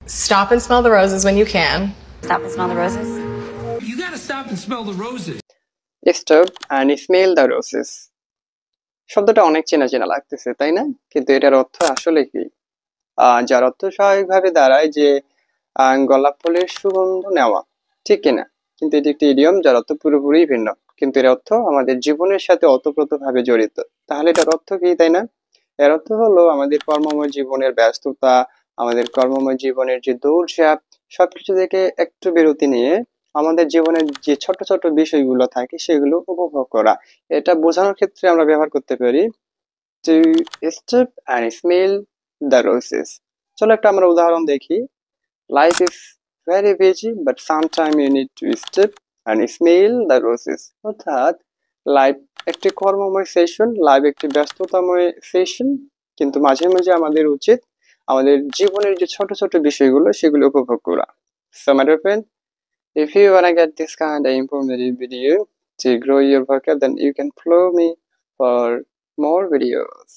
Stop and smell the roses when you can. Stop and smell the roses. You gotta stop and smell the roses. Stop and smell the roses. শব্দটা অনেক চেনা চেনা লাগতেছে, তাই না? কিন্তু এটার অর্থ আসলে কি? যার অর্থ স্বাভাবিকভাবে দাঁড়ায় যে গোলাপ ফুলের সুগন্ধ নেওয়া, ঠিক কিনা? কিন্তু এটি একটি ইডিয়ম যার অর্থ পুরোপুরি ভিন্ন, কিন্তু এর অর্থ আমাদের জীবনের সাথে ওতপ্রোতভাবে জড়িত। তাহলে এটার অর্থ কি, তাই না? এর অর্থ হলো আমাদের কর্মময় জীবনের ব্যস্ততা, আমাদের কর্মময় জীবনের যে দৌড়ঝাঁপ, সবকিছু থেকে একটু বিরতি নিয়ে আমাদের জীবনের যে ছোট ছোট বিষয়গুলো থাকে সেগুলো উপভোগ করা। এটা বোঝানোর ক্ষেত্রে আমরা ব্যবহার করতে পারি to stop and smell the roses. চলো একটা আমরা উদাহরণ দেখি। Life is very busy, but sometimes you need to stop and smell the roses. অর্থাৎ লাইফ একটি কর্মময় সেশন, লাইফ একটি ব্যস্ততাময় সেশন, কিন্তু মাঝে মাঝে আমাদের উচিত আমাদের জীবনের যে ছোট ছোট বিষয়গুলো সেগুলো উপভোগ করা। So my dear friend, if you wanna get this kind of informative video to grow your vocab, then you can follow me for more videos.